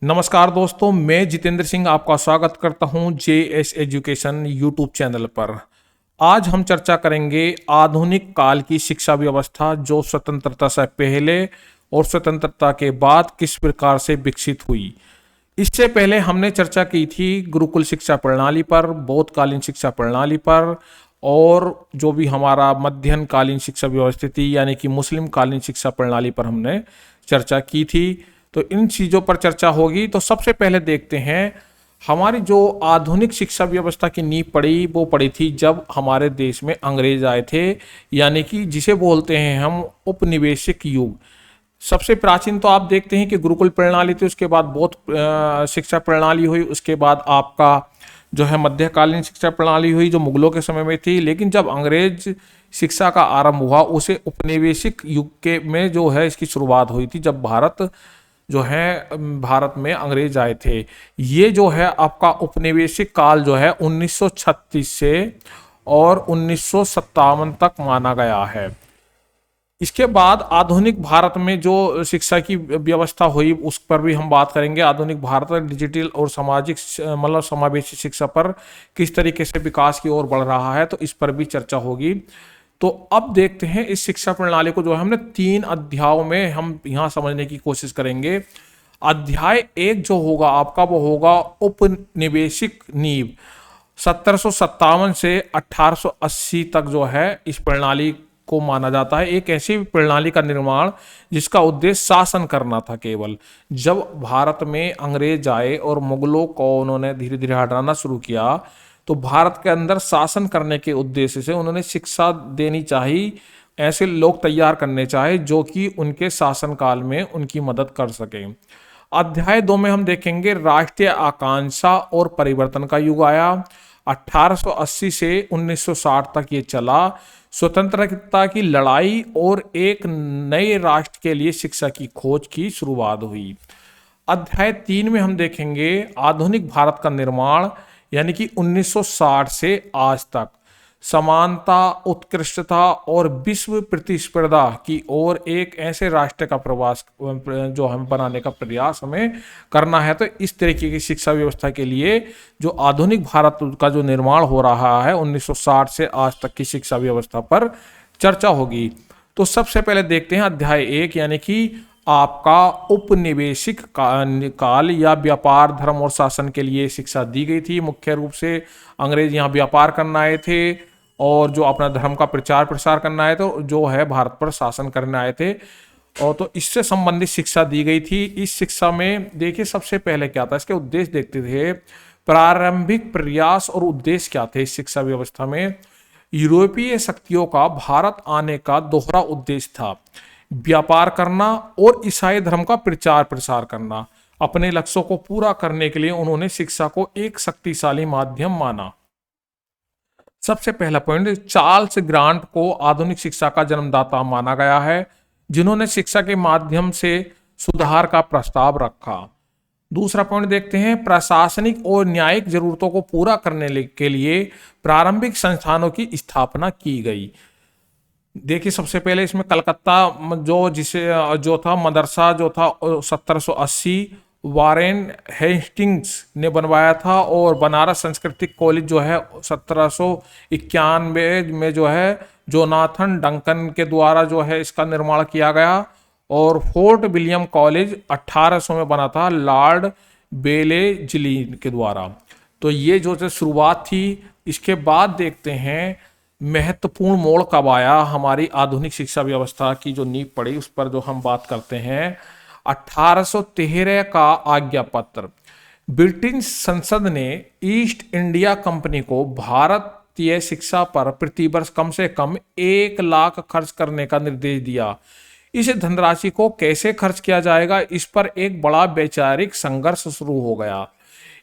नमस्कार दोस्तों, मैं जितेंद्र सिंह आपका स्वागत करता हूं जेएस एजुकेशन यूट्यूब चैनल पर। आज हम चर्चा करेंगे आधुनिक काल की शिक्षा व्यवस्था जो स्वतंत्रता से पहले और स्वतंत्रता के बाद किस प्रकार से विकसित हुई। इससे पहले हमने चर्चा की थी गुरुकुल शिक्षा प्रणाली पर, बौद्धकालीन शिक्षा प्रणाली पर, और जो भी हमारा मध्यम कालीन शिक्षा व्यवस्था थी यानी कि मुस्लिम कालीन शिक्षा प्रणाली पर हमने चर्चा की थी। तो इन चीज़ों पर चर्चा होगी। तो सबसे पहले देखते हैं हमारी जो आधुनिक शिक्षा व्यवस्था की नींव पड़ी, वो पड़ी थी जब हमारे देश में अंग्रेज आए थे, यानी कि जिसे बोलते हैं हम उपनिवेशिक युग। सबसे प्राचीन तो आप देखते हैं कि गुरुकुल प्रणाली थी, उसके बाद बौद्ध शिक्षा प्रणाली हुई, उसके बाद आपका जो है मध्यकालीन शिक्षा प्रणाली हुई जो मुगलों के समय में थी। लेकिन जब अंग्रेज शिक्षा का आरंभ हुआ उसे उपनिवेशिक युग के में जो है इसकी शुरुआत हुई थी, जब भारत में अंग्रेज आए थे। ये जो है आपका उपनिवेशिक काल जो है 1936 से और 1957 तक माना गया है। इसके बाद आधुनिक भारत में जो शिक्षा की व्यवस्था हुई उस पर भी हम बात करेंगे। आधुनिक भारत में डिजिटल और सामाजिक मतलब समावेशी शिक्षा पर किस तरीके से विकास की ओर बढ़ रहा है, तो इस पर भी चर्चा होगी। तो अब देखते हैं इस शिक्षा प्रणाली को जो है हमने 3 अध्यायों में हम यहाँ समझने की कोशिश करेंगे। अध्याय 1 जो होगा आपका वो होगा उपनिवेशिक नींव। 1757 से 1880 तक जो है इस प्रणाली को माना जाता है एक ऐसी प्रणाली का निर्माण जिसका उद्देश्य शासन करना था केवल। जब भारत में अंग्रेज आए और मुगलों को उन्होंने धीरे धीरे हटाना शुरू किया, तो भारत के अंदर शासन करने के उद्देश्य से उन्होंने शिक्षा देनी चाहिए, ऐसे लोग तैयार करने चाहे जो कि उनके शासनकाल में उनकी मदद कर सके। अध्याय 2 में हम देखेंगे राष्ट्रीय आकांक्षा और परिवर्तन का युग आया। 1880 से 1960 तक ये चला। स्वतंत्रता की लड़ाई और एक नए राष्ट्र के लिए शिक्षा की खोज की शुरुआत हुई। अध्याय 3 में हम देखेंगे आधुनिक भारत का निर्माण, यानी कि 1960 से आज तक समानता, उत्कृष्टता और विश्व प्रतिस्पर्धा की ओर एक ऐसे राष्ट्र का प्रवास जो हम बनाने का प्रयास हमें करना है। तो इस तरीके की शिक्षा व्यवस्था के लिए जो आधुनिक भारत का जो निर्माण हो रहा है 1960 से आज तक की शिक्षा व्यवस्था पर चर्चा होगी। तो सबसे पहले देखते हैं अध्याय 1 यानी कि आपका उपनिवेशिक काल या व्यापार, धर्म और शासन के लिए शिक्षा दी गई थी। मुख्य रूप से अंग्रेज यहाँ व्यापार करने आए थे और जो अपना धर्म का प्रचार प्रसार करने आए थे, जो है भारत पर शासन करने आए थे, और तो इससे संबंधित शिक्षा दी गई थी। इस शिक्षा में देखिए सबसे पहले क्या था, इसके उद्देश्य देखते थे। प्रारंभिक प्रयास और उद्देश्य क्या थे इस शिक्षा व्यवस्था में। यूरोपीय शक्तियों का भारत आने का दोहरा उद्देश्य था, व्यापार करना और ईसाई धर्म का प्रचार प्रसार करना। अपने लक्ष्यों को पूरा करने के लिए उन्होंने शिक्षा को एक शक्तिशाली माध्यम माना। सबसे पहला पॉइंट, चार्ल्स ग्रांट को आधुनिक शिक्षा का जन्मदाता माना गया है, जिन्होंने शिक्षा के माध्यम से सुधार का प्रस्ताव रखा। दूसरा पॉइंट देखते हैं, प्रशासनिक और न्यायिक जरूरतों को पूरा करने के लिए प्रारंभिक संस्थानों की स्थापना की गई। देखिए सबसे पहले इसमें कलकत्ता जो था मदरसा जो था 1780 वारेन हेस्टिंग्स ने बनवाया था, और बनारस सांस्कृतिक कॉलेज जो है 1791 में जो है जोनाथन डंकन के द्वारा जो है इसका निर्माण किया गया, और फोर्ट विलियम कॉलेज 1800 में बना था लॉर्ड बेलेजली के द्वारा। तो ये जो शुरुआत थी। इसके बाद देखते हैं महत्वपूर्ण मोड़ कब आया हमारी आधुनिक शिक्षा व्यवस्था की जो नींव पड़ी, उस पर जो हम बात करते हैं। 1813 का आज्ञा पत्र। ब्रिटिश संसद ने ईस्ट इंडिया कंपनी को भारतीय शिक्षा पर प्रतिवर्ष कम से कम 1 लाख खर्च करने का निर्देश दिया। इस धनराशि को कैसे खर्च किया जाएगा, इस पर एक बड़ा वैचारिक संघर्ष शुरू हो गया।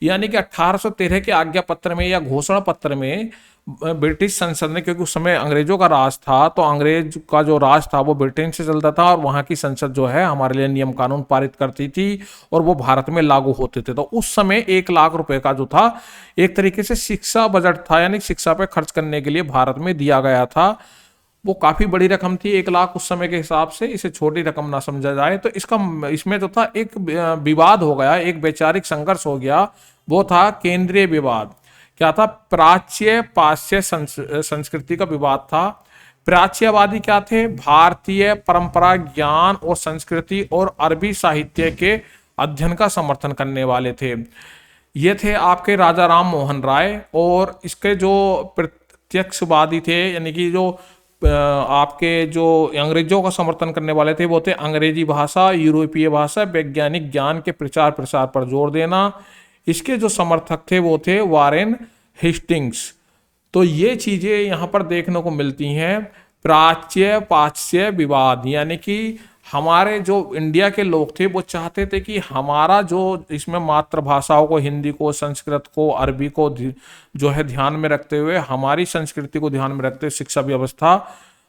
यानी कि 1813 के आज्ञा पत्र में या घोषणा पत्र में ब्रिटिश संसद ने, क्योंकि उस समय अंग्रेजों का राज था, तो अंग्रेज का जो राज था वो ब्रिटेन से चलता था, और वहां की संसद जो है हमारे लिए नियम कानून पारित करती थी और वो भारत में लागू होते थे। तो उस समय 1 लाख रुपए का जो था एक तरीके से शिक्षा बजट था, यानी शिक्षा पे खर्च करने के लिए भारत में दिया गया था। वो काफी बड़ी रकम थी, 1 लाख उस समय के हिसाब से, इसे छोटी रकम ना समझा जाए। तो इसका इसमें तो था एक विवाद हो गया, एक वैचारिक संघर्ष हो गया। वो था केंद्रीय विवाद। क्या था? प्राच्य पाश्चात्य संस्कृति का विवाद था। प्राच्यवादी क्या थे? भारतीय परंपरा, ज्ञान और संस्कृति और अरबी साहित्य के अध्ययन का समर्थन करने वाले थे। ये थे आपके राजा राम मोहन राय। और इसके जो प्रत्यक्षवादी थे, यानी कि जो आपके जो अंग्रेजों का समर्थन करने वाले थे, वो थे अंग्रेजी भाषा, यूरोपीय भाषा, वैज्ञानिक ज्ञान के प्रचार प्रसार पर जोर देना। इसके जो समर्थक थे वो थे वारेन हेस्टिंग्स। तो ये चीजें यहाँ पर देखने को मिलती हैं। प्राच्य पाश्चात्य विवाद, यानी कि हमारे जो इंडिया के लोग थे वो चाहते थे कि हमारा जो इसमें मातृभाषाओं को, हिंदी को, संस्कृत को, अरबी को जो है ध्यान में रखते हुए, हमारी संस्कृति को ध्यान में रखते हुए शिक्षा व्यवस्था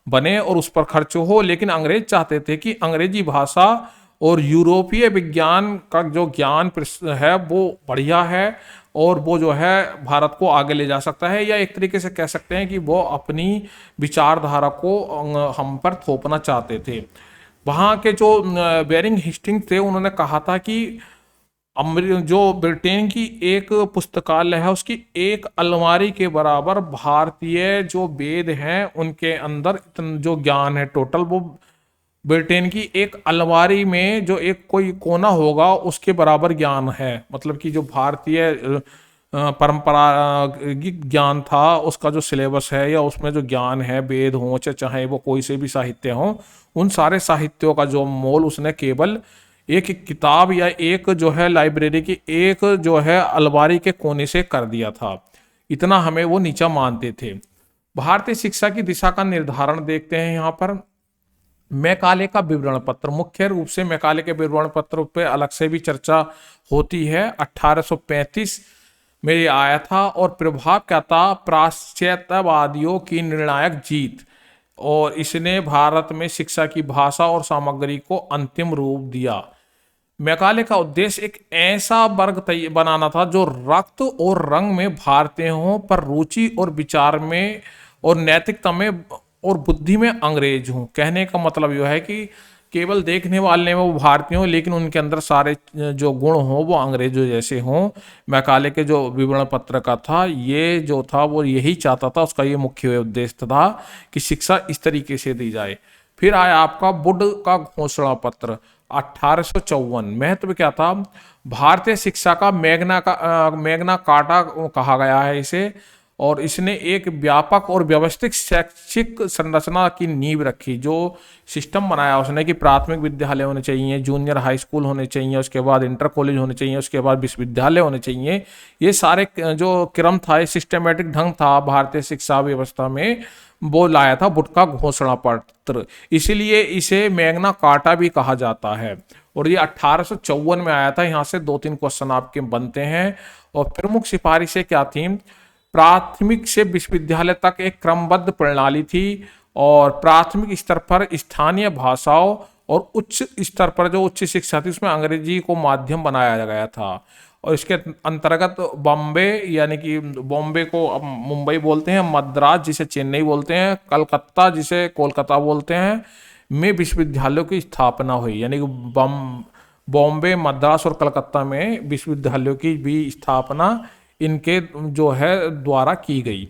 बने और उस पर खर्च हो। लेकिन अंग्रेज चाहते थे कि अंग्रेजी भाषा और यूरोपीय विज्ञान का जो ज्ञान है वो बढ़िया है और वो जो है भारत को आगे ले जा सकता है, या एक तरीके से कह सकते हैं कि वो अपनी विचारधारा को हम पर थोपना चाहते थे। वहाँ के जो बेरिंग हेस्टिंग्स थे, उन्होंने कहा था कि जो ब्रिटेन की एक पुस्तकालय है उसकी एक अलमारी के बराबर भारतीय जो वेद हैं उनके अंदर जो ज्ञान है टोटल, वो ब्रिटेन की एक अलमारी में जो एक कोई कोना होगा उसके बराबर ज्ञान है। मतलब कि जो भारतीय परंपरागिक ज्ञान था उसका जो सिलेबस है या उसमें जो ज्ञान है, वेद हो चाहे वो कोई से भी साहित्य हो, उन सारे साहित्यों का जो मोल उसने केवल एक किताब या एक जो है लाइब्रेरी की एक जो है अलमारी के कोने से कर दिया था। इतना हमें वो नीचा मानते थे। भारतीय शिक्षा की दिशा का निर्धारण देखते हैं यहाँ पर। मैकाले का विवरण पत्र, मुख्य रूप से मैकाले के विवरण पत्र पे अलग से भी चर्चा होती है। 1835 में ये आया था और प्रभाव क्या था? पाश्चात्यवादियों की निर्णायक जीत, और इसने भारत में शिक्षा की भाषा और सामग्री को अंतिम रूप दिया। मैकाले का उद्देश्य एक ऐसा वर्ग बनाना था जो रक्त और रंग में भारतीय हों पर रुचि और विचार में और नैतिकता में और बुद्धि में अंग्रेज हों। कहने का मतलब यह है कि केवल देखने वाले में वो भारतीय हों लेकिन उनके अंदर सारे जो गुण हों वो अंग्रेजों जैसे हों। मैकाले के जो विवरण पत्र का था ये जो था वो यही चाहता था, उसका ये मुख्य उद्देश्य था कि शिक्षा इस तरीके से दी जाए। फिर आया आपका वुड का घोषणा पत्र 1854। महत्व क्या था? भारतीय शिक्षा का मैग्ना कार्टा कहा गया है इसे, और इसने एक व्यापक और व्यवस्थित शैक्षिक संरचना की नींव रखी। जो सिस्टम बनाया उसने कि प्राथमिक विद्यालय होने चाहिए, जूनियर हाई स्कूल होने चाहिए, उसके बाद इंटर कॉलेज होने चाहिए, उसके बाद विश्वविद्यालय होने चाहिए। ये सारे जो क्रम था, सिस्टमेटिक ढंग था भारतीय शिक्षा व्यवस्था में, वो लाया था वुड का घोषणा पत्र। इसीलिए इसे मैग्ना कार्टा भी कहा जाता है। और ये 1854 में आया था। यहाँ से 2-3 क्वेश्चन आपके बनते हैं। और प्रमुख सिफारिशें क्या थी? प्राथमिक से विश्वविद्यालय तक एक क्रमबद्ध प्रणाली थी और प्राथमिक स्तर पर स्थानीय भाषाओं और उच्च स्तर पर जो उच्च शिक्षा थी उसमें अंग्रेजी को माध्यम बनाया गया था। और इसके अंतर्गत बॉम्बे, यानी कि बॉम्बे को अब मुंबई बोलते हैं, मद्रास जिसे चेन्नई बोलते हैं, कलकत्ता जिसे कोलकाता बोलते हैं, में विश्वविद्यालयों की स्थापना हुई। यानी कि बॉम्बे, मद्रास और कलकत्ता में विश्वविद्यालयों की भी स्थापना इनके जो है द्वारा की गई।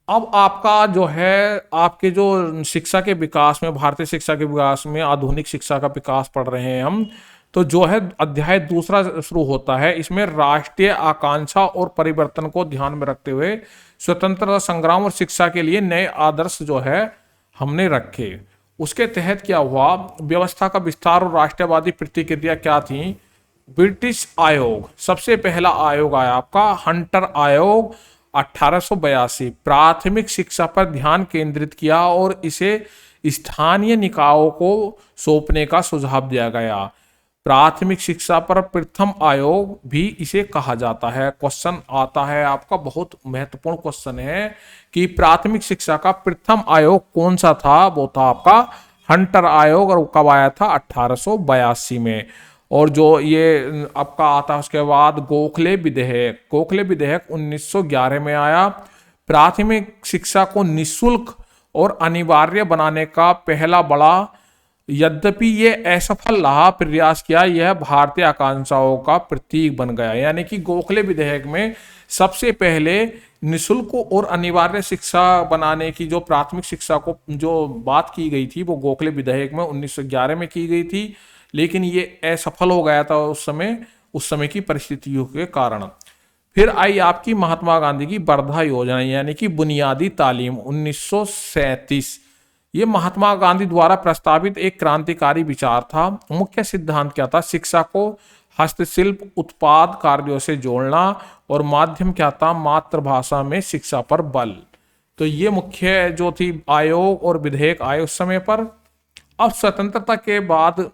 अब आपका जो है आपके जो शिक्षा के विकास में, भारतीय शिक्षा के विकास में आधुनिक शिक्षा का विकास पढ़ रहे हैं हम, तो जो है अध्याय दूसरा शुरू होता है। इसमें राष्ट्रीय आकांक्षा और परिवर्तन को ध्यान में रखते हुए स्वतंत्रता संग्राम और शिक्षा के लिए नए आदर्श जो है हमने रखे। उसके तहत क्या हुआ? व्यवस्था का विस्तार और राष्ट्रवादी प्रतिक्रिया क्या थी? ब्रिटिश आयोग, सबसे पहला आयोग आया आपका हंटर आयोग 1882। प्राथमिक शिक्षा पर ध्यान केंद्रित किया और इसे स्थानीय निकायों को सौंपने का सुझाव दिया गया। प्राथमिक शिक्षा पर प्रथम आयोग भी इसे कहा जाता है। क्वेश्चन आता है आपका, बहुत महत्वपूर्ण क्वेश्चन है कि प्राथमिक शिक्षा का प्रथम आयोग कौन सा था? वो था आपका हंटर आयोग, और कब आया था? 1882 में। और जो ये आपका आता है उसके बाद गोखले विधेयक। गोखले विधेयक 1911 में आया। प्राथमिक शिक्षा को निःशुल्क और अनिवार्य बनाने का पहला बड़ा, यद्यपि ये असफल रहा, प्रयास किया, यह भारतीय आकांक्षाओं का प्रतीक बन गया। यानी कि गोखले विधेयक में सबसे पहले निशुल्क और अनिवार्य शिक्षा बनाने की जो प्राथमिक शिक्षा को जो बात की गई थी वो गोखले विधेयक में 1911 में की गई थी, लेकिन ये असफल हो गया था उस समय की परिस्थितियों के कारण। फिर आई आपकी महात्मा गांधी की वर्धा योजना, यानी कि बुनियादी तालीम 1937। ये महात्मा गांधी द्वारा प्रस्तावित एक क्रांतिकारी विचार था। मुख्य सिद्धांत क्या था? शिक्षा को हस्तशिल्प उत्पाद कार्यों से जोड़ना, और माध्यम क्या था? मातृभाषा में शिक्षा पर बल। तो ये मुख्य जो थी आयोग और विधेयक आए उस समय पर। अब स्वतंत्रता के बाद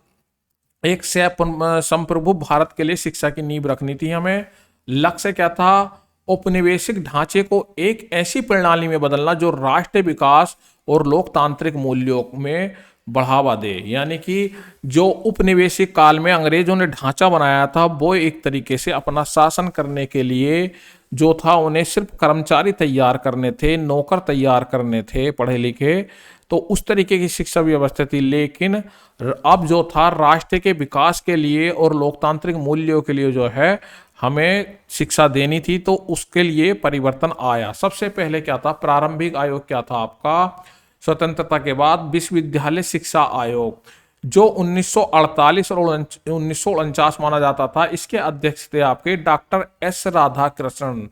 एक संप्रभु भारत के लिए शिक्षा की नींव रखनी थी हमें। लक्ष्य क्या था? औपनिवेशिक ढांचे को एक ऐसी प्रणाली में बदलना जो राष्ट्रीय विकास और लोकतांत्रिक मूल्यों में बढ़ावा दे। यानी कि जो उपनिवेशिक काल में अंग्रेजों ने ढांचा बनाया था वो एक तरीके से अपना शासन करने के लिए जो था उन्हें सिर्फ कर्मचारी तैयार करने थे, नौकर तैयार करने थे पढ़े लिखे, तो उस तरीके की शिक्षा व्यवस्था थी। लेकिन अब जो था राष्ट्र के विकास के लिए और लोकतांत्रिक मूल्यों के लिए जो है हमें शिक्षा देनी थी, तो उसके लिए परिवर्तन आया। सबसे पहले क्या था? प्रारंभिक आयोग क्या था आपका? स्वतंत्रता के बाद विश्वविद्यालय शिक्षा आयोग, जो 1948 और 1949 माना जाता था। इसके अध्यक्ष थे आपके डॉक्टर एस राधाकृष्णन।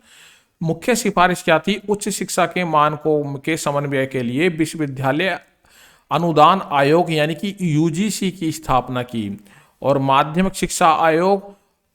मुख्य सिफारिश क्या थी? उच्च शिक्षा के मानकों के समन्वय के लिए विश्वविद्यालय अनुदान आयोग यानी कि यूजीसी की स्थापना की। और माध्यमिक शिक्षा आयोग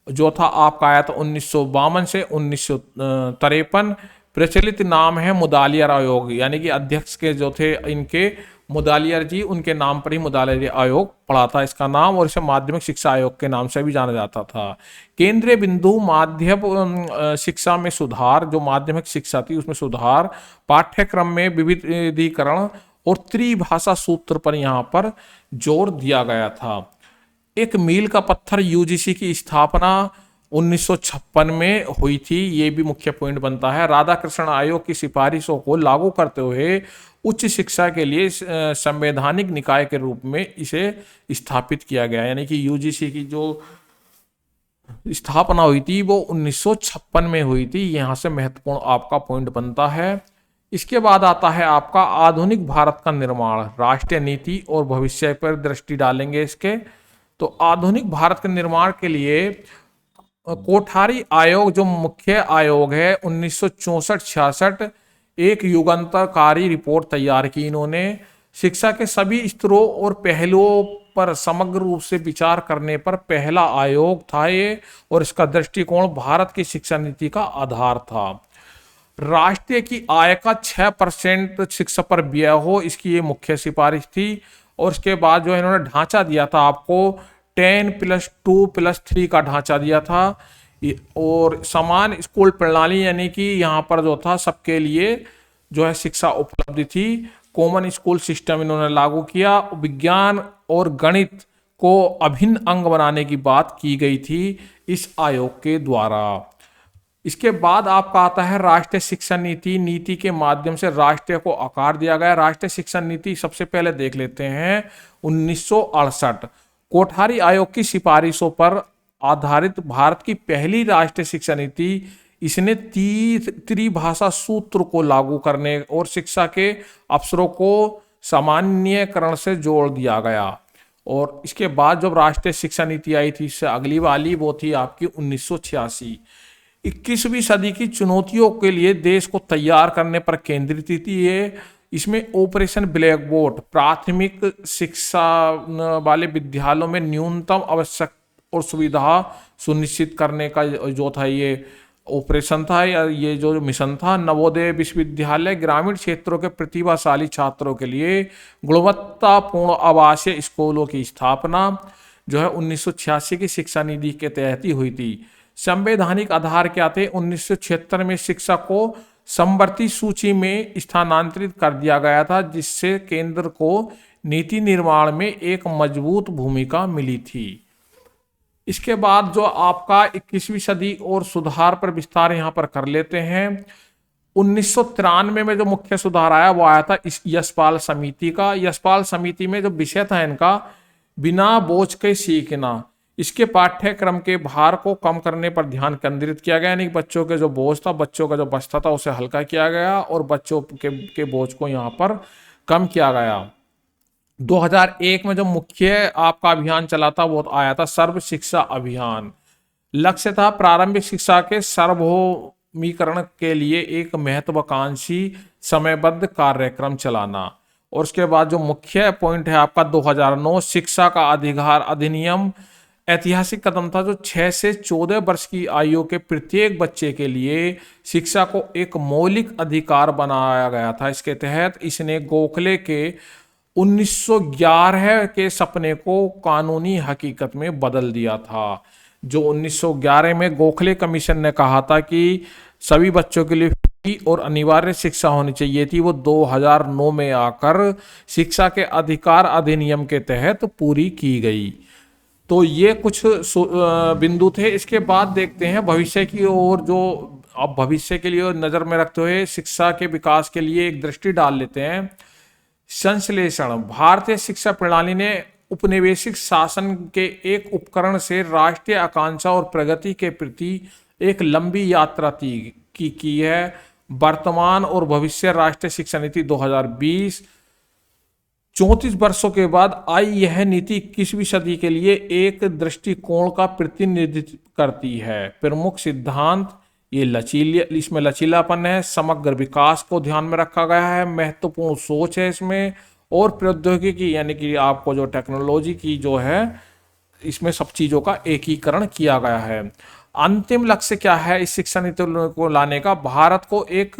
जो था आपका आया था 1952 से 1953। प्रचलित नाम है मुदालियर आयोग, यानी कि अध्यक्ष के जो थे इनके मुदालियर जी, उनके नाम पर ही मुदालियर आयोग पड़ा था इसका नाम, और इसे माध्यमिक शिक्षा आयोग के नाम से भी जाना जाता था। केंद्रीय बिंदु माध्यम शिक्षा में सुधार, जो माध्यमिक शिक्षा थी उसमें सुधार, पाठ्यक्रम में विविधीकरण और त्रिभाषा सूत्र पर यहाँ पर जोर दिया गया था। एक मील का पत्थर यूजीसी की स्थापना 1956 में हुई थी, ये भी मुख्य पॉइंट बनता है। राधाकृष्ण आयोग की सिफारिशों को लागू करते हुए उच्च शिक्षा के लिए संवैधानिक निकाय के रूप में इसे स्थापित किया गया। यानी कि यूजीसी की जो स्थापना हुई थी वो 1956 में हुई थी। यहां से महत्वपूर्ण आपका पॉइंट बनता है। इसके बाद आता है आपका आधुनिक भारत का निर्माण, राष्ट्रीय नीति और भविष्य पर दृष्टि डालेंगे इसके। तो आधुनिक भारत के निर्माण के लिए कोठारी आयोग जो मुख्य आयोग है 1964-66 एक युगांतरकारी रिपोर्ट तैयार की इन्होंने। शिक्षा के सभी स्तरों और पहलुओं पर समग्र रूप से विचार करने पर पहला आयोग था ये, और इसका दृष्टिकोण भारत की शिक्षा नीति का आधार था। राष्ट्रीय की आय का 6% शिक्षा पर व्यय हो, इसकी ये मुख्य सिफारिश थी। और इसके बाद जो इन्होंने ढांचा दिया था आपको 10+2+3 का ढांचा दिया था, और समान स्कूल प्रणाली यानी कि यहाँ पर जो था सबके लिए जो है शिक्षा उपलब्ध थी। कॉमन स्कूल सिस्टम इन्होंने लागू किया। विज्ञान और गणित को अभिन्न अंग बनाने की बात की गई थी इस आयोग के द्वारा। इसके बाद आपका आता है राष्ट्रीय शिक्षा नीति। नीति के माध्यम से राष्ट्रीय को आकार दिया गया। राष्ट्रीय शिक्षा नीति सबसे पहले देख लेते हैं 1968। कोठारी आयोग की सिफारिशों पर आधारित भारत की पहली राष्ट्रीय शिक्षा नीति। इसने त्रिभाषा सूत्र को लागू करने और शिक्षा के अवसरों को सामान्यकरण से जोड़ दिया गया। और इसके बाद जब राष्ट्रीय शिक्षा नीति आई थी इससे अगली वाली वो थी आपकी 1986। 21वीं सदी की चुनौतियों के लिए देश को तैयार करने पर केंद्रित थी ये। इसमें ऑपरेशन ब्लैक बोर्ड, प्राथमिक शिक्षा वाले विद्यालयों में न्यूनतम आवश्यक और सुविधा सुनिश्चित करने का जो था ये ऑपरेशन था, या ये जो मिशन था। नवोदय विश्वविद्यालय, ग्रामीण क्षेत्रों के प्रतिभाशाली छात्रों के लिए गुणवत्तापूर्ण आवासीय स्कूलों की स्थापना जो है 1986 की शिक्षा नीति के तहत ही हुई थी। संवैधानिक आधार क्या थे? 1976 में शिक्षा को समवर्ती सूची में स्थानांतरित कर दिया गया था, जिससे केंद्र को नीति निर्माण में एक मजबूत भूमिका मिली थी। इसके बाद जो आपका 21वीं सदी और सुधार पर विस्तार यहाँ पर कर लेते हैं। 1993 में जो मुख्य सुधार आया वो आया था इस यशपाल समिति का। यशपाल समिति में जो विषय था इनका बिना बोझ के सीखना, इसके पाठ्यक्रम के भार को कम करने पर ध्यान केंद्रित किया गया, यानी कि बच्चों के जो बोझ था, बच्चों का जो बस्ता था उसे हल्का किया गया और बच्चों के बोझ को यहाँ पर कम किया गया। 2001 में जो मुख्य आपका अभियान चला था वो आया था सर्व शिक्षा अभियान। लक्ष्य था प्रारंभिक शिक्षा के सार्वभौमिकरण के लिए एक महत्वाकांक्षी समयबद्ध कार्यक्रम चलाना। और उसके बाद जो मुख्य पॉइंट है आपका 2009 शिक्षा का अधिकार अधिनियम ऐतिहासिक कदम था, जो 6 से 14 वर्ष की आयु के प्रत्येक बच्चे के लिए शिक्षा को एक मौलिक अधिकार बनाया गया था। इसके तहत इसने गोखले के 1911 के सपने को कानूनी हकीकत में बदल दिया था। जो 1911 में गोखले कमीशन ने कहा था कि सभी बच्चों के लिए फ्री और अनिवार्य शिक्षा होनी चाहिए थी, वो 2009 में आकर शिक्षा के अधिकार अधिनियम के तहत पूरी की गई। तो ये कुछ बिंदु थे। इसके बाद देखते हैं भविष्य की ओर, जो अब भविष्य के लिए नजर में रखते हुए शिक्षा के विकास के लिए एक दृष्टि डाल लेते हैं। संश्लेषण। भारतीय शिक्षा प्रणाली ने उपनिवेशिक शासन के एक उपकरण से राष्ट्रीय आकांक्षा और प्रगति के प्रति एक लंबी यात्रा की है। वर्तमान और भविष्य राष्ट्रीय शिक्षा नीति 2020 34 वर्षों के बाद आई यह नीति 21वीं सदी के लिए एक दृष्टिकोण का प्रतिनिधित्व करती है। प्रमुख सिद्धांत ये इसमें लचीलापन है, समग्र विकास को ध्यान में रखा गया है, महत्वपूर्ण सोच है इसमें, और प्रौद्योगिकी यानी कि आपको जो टेक्नोलॉजी की जो है इसमें सब चीजों का एकीकरण किया गया है। अंतिम लक्ष्य क्या है इस शिक्षा नीति को लाने का? भारत को एक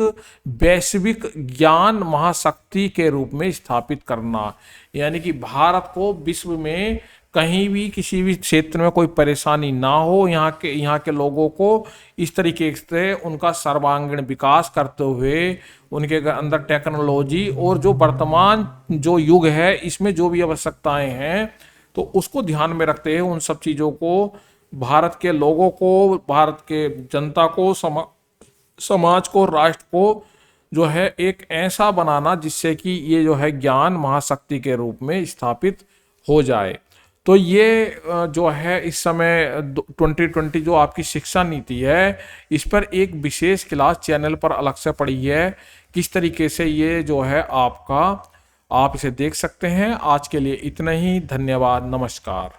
वैश्विक ज्ञान महाशक्ति के रूप में स्थापित करना, यानी कि भारत को विश्व में कहीं भी किसी भी क्षेत्र में कोई परेशानी ना हो, यहाँ के लोगों को इस तरीके से उनका सर्वांगीण विकास करते हुए उनके अंदर टेक्नोलॉजी और जो वर्तमान जो युग है इसमें जो भी आवश्यकताएं हैं तो उसको ध्यान में रखते हुए उन सब चीज़ों को भारत के लोगों को, भारत के जनता को, समाज को, राष्ट्र को जो है एक ऐसा बनाना जिससे कि ये जो है ज्ञान महाशक्ति के रूप में स्थापित हो जाए। तो ये जो है इस समय 2020 जो आपकी शिक्षा नीति है इस पर एक विशेष क्लास चैनल पर अलग से पड़ी है, किस तरीके से ये जो है आप इसे देख सकते हैं। आज के लिए इतना ही, धन्यवाद, नमस्कार।